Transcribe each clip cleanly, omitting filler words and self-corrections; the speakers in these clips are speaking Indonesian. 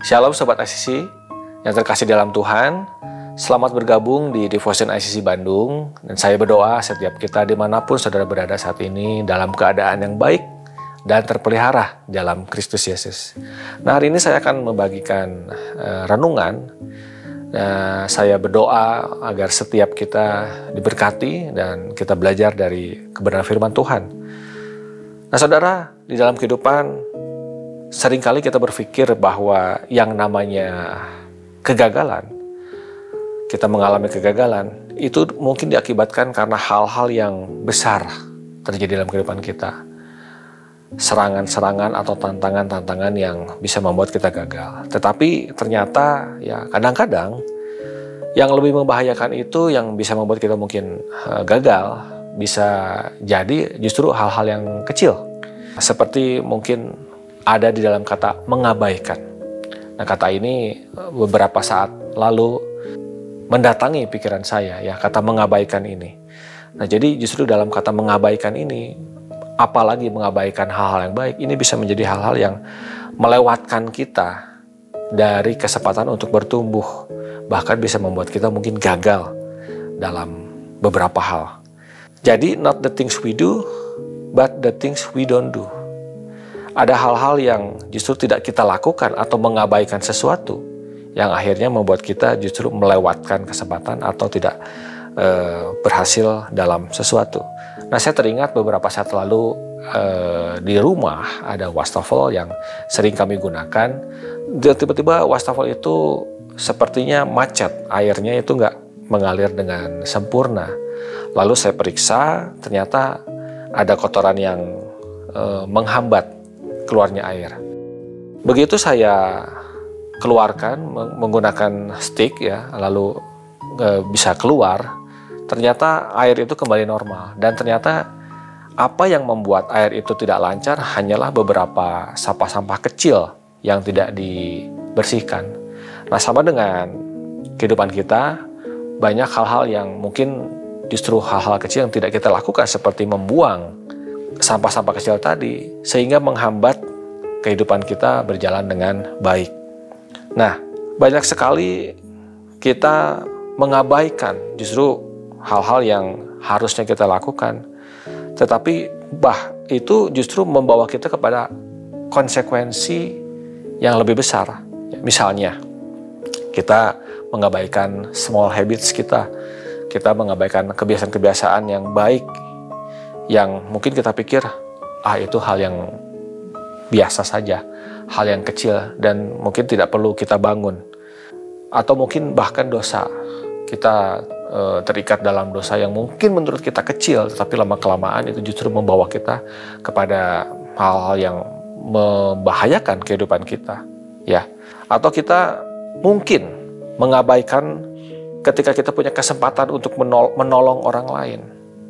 Shalom Sobat ICC yang terkasih dalam Tuhan. Selamat bergabung di Devotion ICC Bandung. Dan saya berdoa setiap kita dimanapun saudara berada saat ini dalam keadaan yang baik dan terpelihara dalam Kristus Yesus. Nah, hari ini saya akan membagikan renungan. Saya berdoa agar setiap kita diberkati dan kita belajar dari kebenaran firman Tuhan. Nah saudara, di dalam kehidupan seringkali kita berpikir bahwa yang namanya kegagalan, kita mengalami kegagalan, itu mungkin diakibatkan karena hal-hal yang besar terjadi dalam kehidupan kita. Serangan-serangan atau tantangan-tantangan yang bisa membuat kita gagal. Tetapi ternyata ya kadang-kadang yang lebih membahayakan itu yang bisa membuat kita mungkin gagal, bisa jadi justru hal-hal yang kecil. Seperti mungkin ada di dalam kata mengabaikan. Nah, kata ini beberapa saat lalu mendatangi pikiran saya, ya, kata mengabaikan ini. Nah, jadi justru dalam kata mengabaikan ini, apalagi mengabaikan hal-hal yang baik, ini bisa menjadi hal-hal yang melewatkan kita dari kesempatan untuk bertumbuh, bahkan bisa membuat kita mungkin gagal dalam beberapa hal. Jadi, not the things we do, but the things we don't do. Ada hal-hal yang justru tidak kita lakukan atau mengabaikan sesuatu yang akhirnya membuat kita justru melewatkan kesempatan atau tidak berhasil dalam sesuatu. Nah, saya teringat beberapa saat lalu di rumah ada wastafel yang sering kami gunakan. Tiba-tiba wastafel itu sepertinya macet, airnya itu nggak mengalir dengan sempurna. Lalu saya periksa, ternyata ada kotoran yang menghambat keluarnya air. Begitu saya keluarkan menggunakan stick, ya, lalu bisa keluar, ternyata air itu kembali normal. Dan ternyata apa yang membuat air itu tidak lancar hanyalah beberapa sampah-sampah kecil yang tidak dibersihkan. Nah, sama dengan kehidupan kita, banyak hal-hal yang mungkin justru hal-hal kecil yang tidak kita lakukan, seperti membuang sampah-sampah kecil tadi, sehingga menghambat kehidupan kita berjalan dengan baik. Nah, banyak sekali kita mengabaikan justru hal-hal yang harusnya kita lakukan, tetapi itu justru membawa kita kepada konsekuensi yang lebih besar. Misalnya, kita mengabaikan small habits kita mengabaikan kebiasaan-kebiasaan yang baik, yang mungkin kita pikir, itu hal yang biasa saja, hal yang kecil dan mungkin tidak perlu kita bangun. Atau mungkin bahkan dosa, kita terikat dalam dosa yang mungkin menurut kita kecil, tetapi lama-kelamaan itu justru membawa kita kepada hal-hal yang membahayakan kehidupan kita. Ya. Atau kita mungkin mengabaikan ketika kita punya kesempatan untuk menolong orang lain.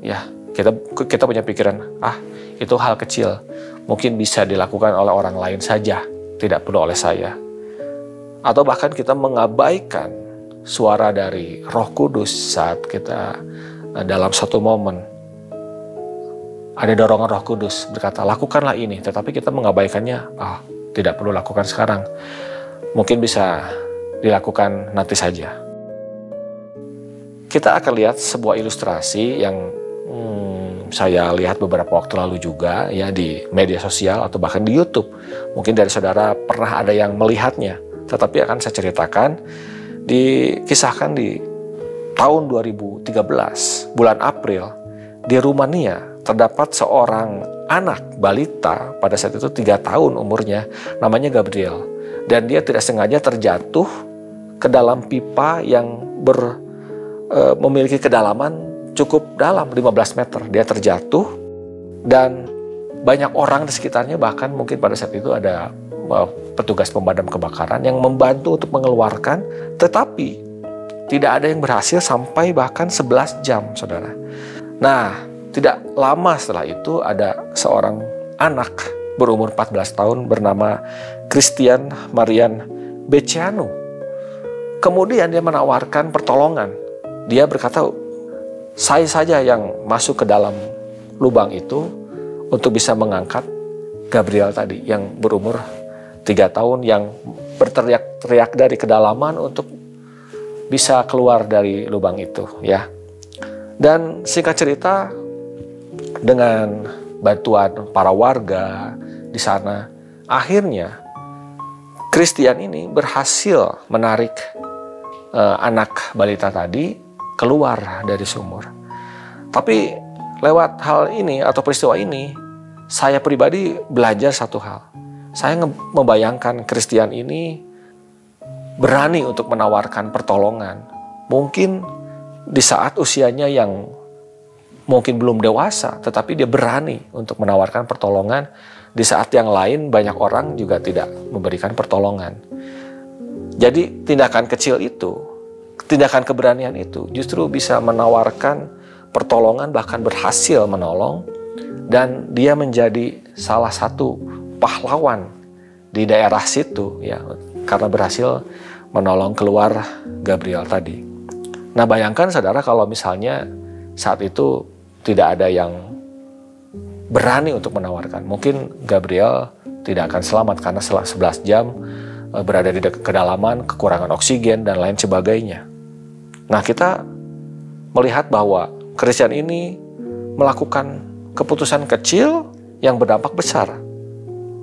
Ya. Kita punya pikiran, itu hal kecil, mungkin bisa dilakukan oleh orang lain saja, tidak perlu oleh saya. Atau bahkan kita mengabaikan suara dari Roh Kudus saat kita dalam satu momen. Ada dorongan Roh Kudus berkata, lakukanlah ini, tetapi kita mengabaikannya, tidak perlu lakukan sekarang, mungkin bisa dilakukan nanti saja. Kita akan lihat sebuah ilustrasi yang saya lihat beberapa waktu lalu juga, ya, di media sosial atau bahkan di YouTube. Mungkin dari saudara pernah ada yang melihatnya, tetapi akan saya ceritakan. Dikisahkan di tahun 2013, bulan April, di Rumania terdapat seorang anak balita pada saat itu 3 tahun umurnya, namanya Gabriel. Dan dia tidak sengaja terjatuh ke dalam pipa yang memiliki kedalaman cukup dalam, 15 meter. Dia terjatuh dan banyak orang di sekitarnya, bahkan mungkin pada saat itu ada petugas pemadam kebakaran yang membantu untuk mengeluarkan, tetapi tidak ada yang berhasil sampai bahkan 11 jam, saudara. Nah, tidak lama setelah itu ada seorang anak berumur 14 tahun bernama Christian Marian Beceanu. Kemudian dia menawarkan pertolongan. Dia berkata, saya saja yang masuk ke dalam lubang itu untuk bisa mengangkat Gabriel tadi yang berumur 3 tahun yang berteriak-teriak dari kedalaman untuk bisa keluar dari lubang itu, ya. Dan singkat cerita, dengan bantuan para warga di sana, akhirnya Christian ini berhasil menarik anak balita tadi keluar dari sumur. Tapi lewat hal ini atau peristiwa ini, saya pribadi belajar satu hal. Saya membayangkan Christian ini berani untuk menawarkan pertolongan. Mungkin di saat usianya yang mungkin belum dewasa, tetapi dia berani untuk menawarkan pertolongan di saat yang lain banyak orang juga tidak memberikan pertolongan. Jadi tindakan kecil itu, tindakan keberanian itu justru bisa menawarkan pertolongan, bahkan berhasil menolong, dan dia menjadi salah satu pahlawan di daerah situ, ya, karena berhasil menolong keluar Gabriel tadi. Nah, bayangkan saudara kalau misalnya saat itu tidak ada yang berani untuk menawarkan, mungkin Gabriel tidak akan selamat karena setelah 11 jam berada di kedalaman, kekurangan oksigen dan lain sebagainya. Nah, kita melihat bahwa Christian ini melakukan keputusan kecil yang berdampak besar.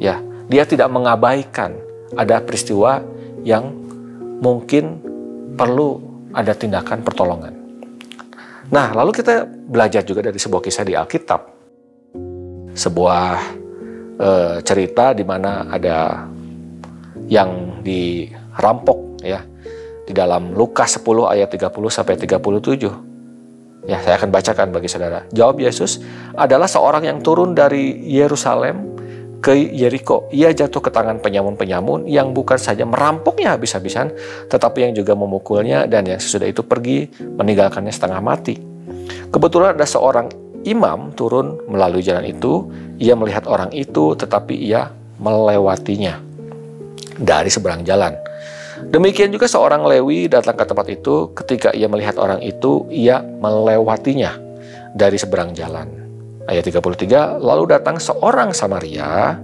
Ya, dia tidak mengabaikan ada peristiwa yang mungkin perlu ada tindakan pertolongan. Nah, lalu kita belajar juga dari sebuah kisah di Alkitab. Sebuah cerita di mana ada yang dirampok, ya, di dalam Lukas 10 ayat 30 sampai 37. Ya, saya akan bacakan bagi saudara. Jawab Yesus, adalah seorang yang turun dari Yerusalem ke Yeriko. Ia jatuh ke tangan penyamun-penyamun yang bukan saja merampoknya habis-habisan, tetapi yang juga memukulnya, dan yang sesudah itu pergi meninggalkannya setengah mati. Kebetulan ada seorang imam turun melalui jalan itu. Ia melihat orang itu, tetapi ia melewatinya dari seberang jalan. Demikian juga seorang Lewi datang ke tempat itu. Ketika ia melihat orang itu, ia melewatinya dari seberang jalan. Ayat 33, lalu datang seorang Samaria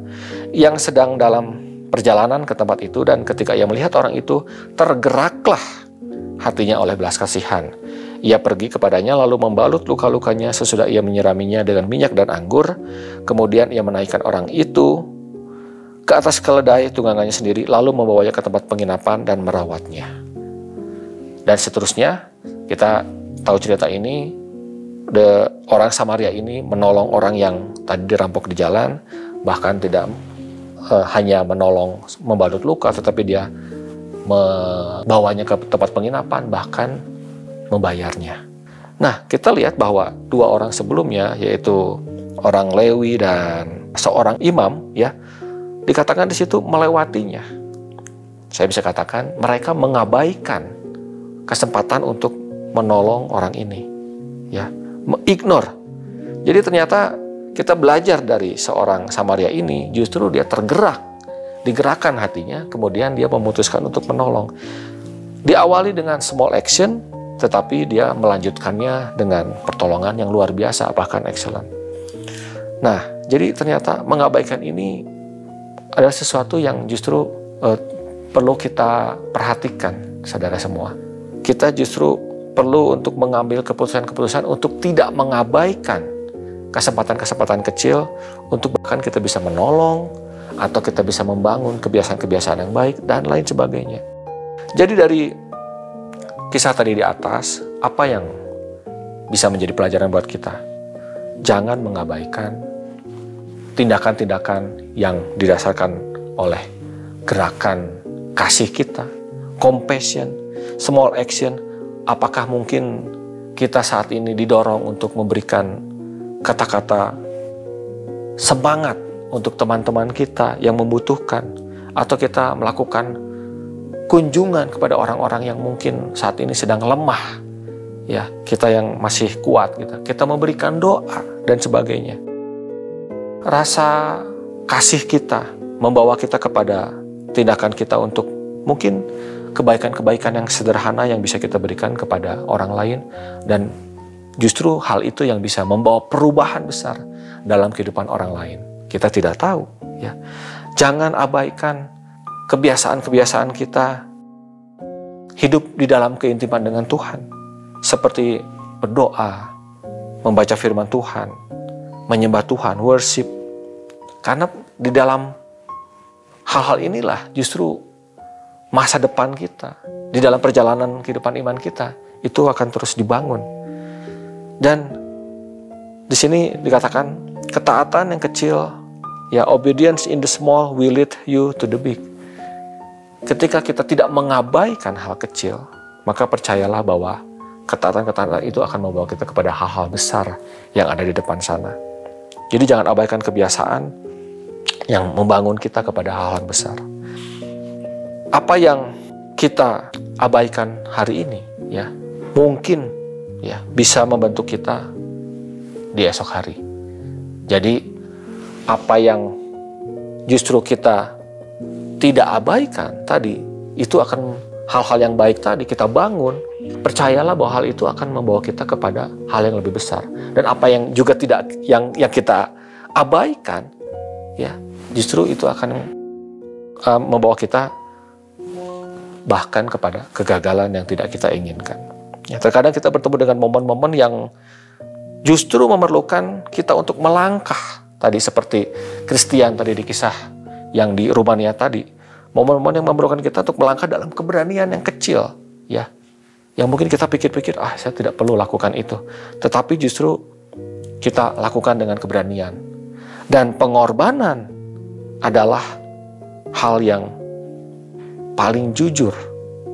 yang sedang dalam perjalanan ke tempat itu, dan ketika ia melihat orang itu, tergeraklah hatinya oleh belas kasihan. Ia pergi kepadanya lalu membalut luka-lukanya sesudah ia menyiraminya dengan minyak dan anggur. Kemudian ia menaikkan orang itu ke atas keledai tunggangannya sendiri, lalu membawanya ke tempat penginapan dan merawatnya. Dan seterusnya, kita tahu cerita ini. Orang Samaria ini menolong orang yang tadi dirampok di jalan, bahkan tidak hanya menolong membalut luka, tetapi dia membawanya ke tempat penginapan, bahkan membayarnya. Nah, kita lihat bahwa dua orang sebelumnya, yaitu orang Lewi dan seorang imam, ya, dikatakan di situ melewatinya. Saya bisa katakan mereka mengabaikan kesempatan untuk menolong orang ini, ya, ignore. Jadi ternyata kita belajar dari seorang Samaria ini, justru dia tergerak, digerakkan hatinya, kemudian dia memutuskan untuk menolong. Diawali dengan small action, tetapi dia melanjutkannya dengan pertolongan yang luar biasa, bahkan excellent. Nah, jadi ternyata mengabaikan ini adalah sesuatu yang justru perlu kita perhatikan, saudara semua. Kita justru perlu untuk mengambil keputusan-keputusan untuk tidak mengabaikan kesempatan-kesempatan kecil untuk bahkan kita bisa menolong atau kita bisa membangun kebiasaan-kebiasaan yang baik dan lain sebagainya. Jadi dari kisah tadi di atas, apa yang bisa menjadi pelajaran buat kita? Jangan mengabaikan tindakan-tindakan yang didasarkan oleh gerakan kasih kita, compassion, small action. Apakah mungkin kita saat ini didorong untuk memberikan kata-kata semangat untuk teman-teman kita yang membutuhkan, atau kita melakukan kunjungan kepada orang-orang yang mungkin saat ini sedang lemah, ya, kita yang masih kuat, kita memberikan doa dan sebagainya. Rasa kasih kita membawa kita kepada tindakan kita untuk mungkin kebaikan-kebaikan yang sederhana yang bisa kita berikan kepada orang lain, dan justru hal itu yang bisa membawa perubahan besar dalam kehidupan orang lain. Kita tidak tahu, ya. Jangan abaikan kebiasaan-kebiasaan kita hidup di dalam keintiman dengan Tuhan, seperti berdoa, membaca firman Tuhan, menyembah Tuhan, worship. Karena di dalam hal-hal inilah justru masa depan kita, di dalam perjalanan kehidupan iman kita, itu akan terus dibangun. Dan di sini dikatakan ketaatan yang kecil, ya, obedience in the small will lead you to the big. Ketika kita tidak mengabaikan hal kecil, maka percayalah bahwa ketaatan-ketaatan itu akan membawa kita kepada hal-hal besar yang ada di depan sana. Jadi jangan abaikan kebiasaan yang membangun kita kepada hal-hal besar. Apa yang kita abaikan hari ini, ya, mungkin ya bisa membentuk kita di esok hari. Jadi apa yang justru kita tidak abaikan tadi, itu akan hal-hal yang baik tadi kita bangun. Percayalah bahwa hal itu akan membawa kita kepada hal yang lebih besar. Dan apa yang juga tidak yang kita abaikan, ya, justru itu akan membawa kita bahkan kepada kegagalan yang tidak kita inginkan. Ya, terkadang kita bertemu dengan momen-momen yang justru memerlukan kita untuk melangkah. Tadi seperti Christian tadi di kisah yang di Rumania tadi, momen-momen yang memerlukan kita untuk melangkah dalam keberanian yang kecil, ya, yang mungkin kita pikir-pikir, saya tidak perlu lakukan itu, tetapi justru kita lakukan dengan keberanian. Dan pengorbanan adalah hal yang paling jujur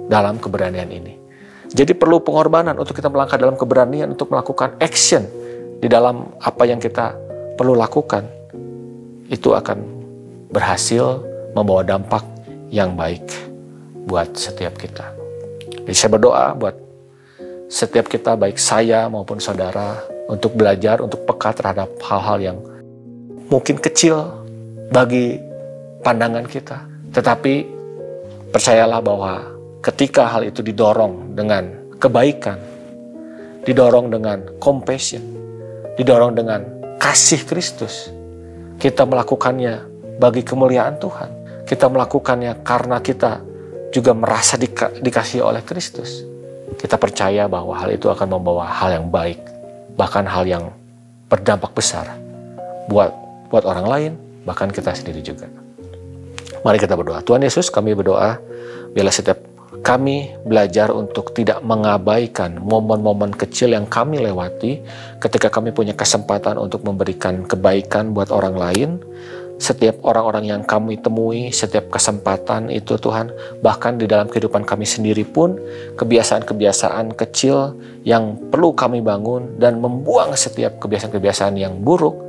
dalam keberanian ini. Jadi perlu pengorbanan untuk kita melangkah dalam keberanian untuk melakukan action di dalam apa yang kita perlu lakukan. Itu akan berhasil membawa dampak yang baik buat setiap kita. Jadi saya berdoa buat setiap kita, baik saya maupun saudara, untuk belajar, untuk peka terhadap hal-hal yang mungkin kecil bagi pandangan kita. Tetapi percayalah bahwa ketika hal itu didorong dengan kebaikan, didorong dengan compassion, didorong dengan kasih Kristus, kita melakukannya bagi kemuliaan Tuhan. Kita melakukannya karena kita juga merasa dikasihi oleh Kristus. Kita percaya bahwa hal itu akan membawa hal yang baik, bahkan hal yang berdampak besar buat orang lain, bahkan kita sendiri juga. Mari kita berdoa. Tuhan Yesus, kami berdoa biarlah setiap kami belajar untuk tidak mengabaikan momen-momen kecil yang kami lewati ketika kami punya kesempatan untuk memberikan kebaikan buat orang lain. Setiap orang-orang yang kami temui, setiap kesempatan itu Tuhan, bahkan di dalam kehidupan kami sendiri pun, kebiasaan-kebiasaan kecil yang perlu kami bangun dan membuang setiap kebiasaan-kebiasaan yang buruk,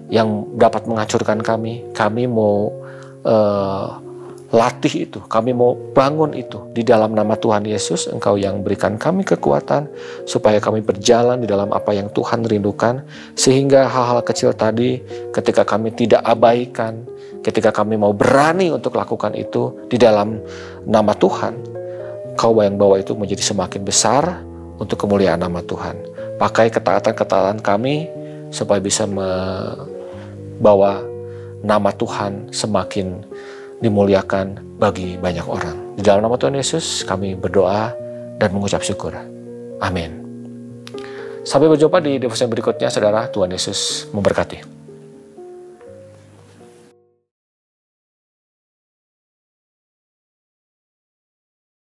yang dapat menghancurkan kami mau latih itu, kami mau bangun itu di dalam nama Tuhan Yesus. Engkau yang berikan kami kekuatan supaya kami berjalan di dalam apa yang Tuhan rindukan, sehingga hal-hal kecil tadi ketika kami tidak abaikan, ketika kami mau berani untuk lakukan itu di dalam nama Tuhan, Kau yang bawa itu menjadi semakin besar untuk kemuliaan nama Tuhan. Pakai ketaatan-ketaatan kami supaya bisa membawa nama Tuhan semakin dimuliakan bagi banyak orang. Di dalam nama Tuhan Yesus kami berdoa dan mengucap syukur. Amin. Sampai berjumpa di devosi berikutnya, saudara. Tuhan Yesus memberkati.